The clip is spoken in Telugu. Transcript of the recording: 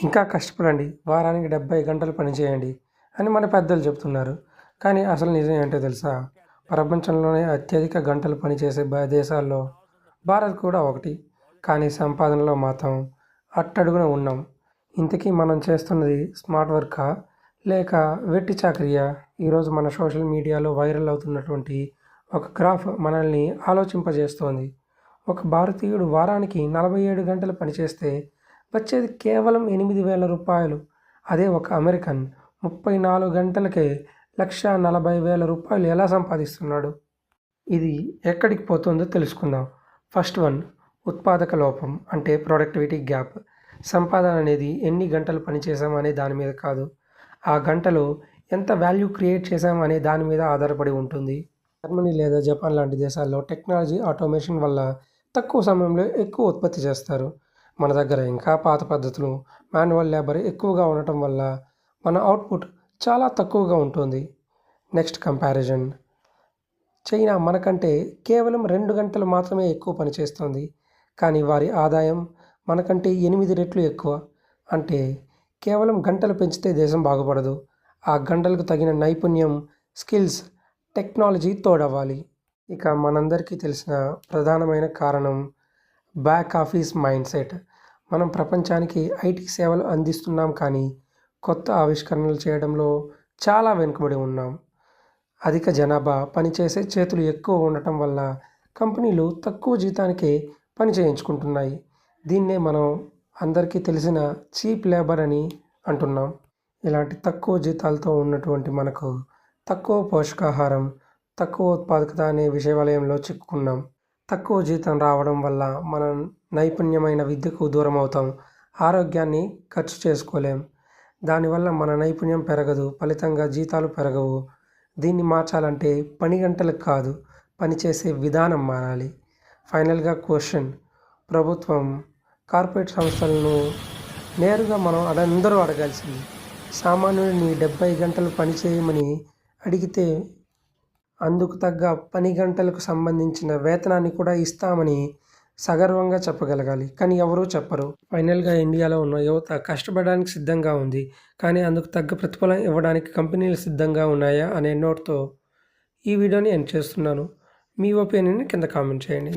ఇంకా కష్టపడండి, వారానికి 70 గంటలు పనిచేయండి అని మన పెద్దలు చెప్తున్నారు. కానీ అసలు నిజం ఏంటో తెలుసా? ప్రపంచంలోనే అత్యధిక గంటలు పనిచేసే దేశాల్లో భారత్ కూడా ఒకటి. కానీ సంపాదనలో మాత్రం అట్టడుగున ఉన్నాం. ఇంతకీ మనం చేస్తున్నది స్మార్ట్ వర్కా లేక వెట్టి చాకరీయా? ఈరోజు మన సోషల్ మీడియాలో వైరల్ అవుతున్నటువంటి ఒక గ్రాఫ్ మనల్ని ఆలోచింపజేస్తోంది. ఒక భారతీయుడు వారానికి 47 గంటలు పనిచేస్తే వచ్చేది కేవలం 8,000 రూపాయలు. అదే ఒక అమెరికన్ 34 గంటలకే 1,40,000 ఎలా సంపాదిస్తున్నాడు? ఇది ఎక్కడికి పోతుందో తెలుసుకుందాం. ఫస్ట్ వన్, ఉత్పాదక లోపం అంటే ప్రొడక్టివిటీ గ్యాప్. సంపాదన అనేది ఎన్ని గంటలు పనిచేసాం అనే దాని మీద కాదు, ఆ గంటలో ఎంత వాల్యూ క్రియేట్ చేసాం అనే దాని మీద ఆధారపడి ఉంటుంది. జర్మనీ లేదా జపాన్ లాంటి దేశాల్లో టెక్నాలజీ ఆటోమేషన్ వల్ల తక్కువ సమయంలో ఎక్కువ ఉత్పత్తి చేస్తారు. మన దగ్గర ఇంకా పాత పద్ధతులు, మాన్యువల్ లేబర్ ఎక్కువగా ఉండటం వల్ల మన అవుట్పుట్ చాలా తక్కువగా ఉంటుంది. Next comparison. చైనా మనకంటే కేవలం 2 గంటలు మాత్రమే ఎక్కువ పనిచేస్తుంది, కానీ వారి ఆదాయం మనకంటే 8 రెట్లు ఎక్కువ. అంటే కేవలం గంటలు పెంచితే దేశం బాగుపడదు, ఆ గంటలకు తగిన నైపుణ్యం, స్కిల్స్, టెక్నాలజీ తోడవ్వాలి. ఇక మనందరికీ తెలిసిన ప్రధానమైన కారణం బ్యాక్ ఆఫీస్ మైండ్ సెట్. మనం ప్రపంచానికి ఐటీ సేవలు అందిస్తున్నాం, కానీ కొత్త ఆవిష్కరణలు చేయడంలో చాలా వెనుకబడి ఉన్నాం. అధిక జనాభా, పనిచేసే చేతులు ఎక్కువ ఉండటం వల్ల కంపెనీలు తక్కువ జీతానికే పని చేయించుకుంటున్నాయి. దీన్నే మనం అందరికీ తెలిసిన చీప్ లేబర్ అని అంటున్నాం. ఇలాంటి తక్కువ జీతాలతో ఉన్నటువంటి మనకు తక్కువ పోషకాహారం, తక్కువ ఉత్పాదకత అనే విషవలయంలో చిక్కుకున్నాం. తక్కువ జీతం రావడం వల్ల మనం నైపుణ్యమైన విద్యకు దూరం అవుతాం, ఆరోగ్యాన్ని ఖర్చు చేసుకోలేం. దానివల్ల మన నైపుణ్యం పెరగదు, ఫలితంగా జీతాలు పెరగవు. దీన్ని మార్చాలంటే పని గంటలకు కాదు, పనిచేసే విధానం మారాలి. ఫైనల్గా క్వశ్చన్, ప్రభుత్వం, కార్పొరేట్ సంస్థలను నేరుగా మనం అందరూ అడగాల్సింది. సామాన్యుడిని 70 గంటలు పని చేయమని అడిగితే అందుకు తగ్గ పని గంటలకు సంబంధించిన వేతనాన్ని కూడా ఇస్తామని సగర్వంగా చెప్పగలగాలి, కానీ ఎవరూ చెప్పరు. ఫైనల్గా ఇండియాలో ఉన్న యువత కష్టపడడానికి సిద్ధంగా ఉంది, కానీ అందుకు తగ్గ ప్రతిఫలం ఇవ్వడానికి కంపెనీలు సిద్ధంగా ఉన్నాయా అనే నోట్తో ఈ వీడియోని ఎండ్ చేస్తున్నాను. మీ ఒపీనియన్ని కింద కామెంట్ చేయండి.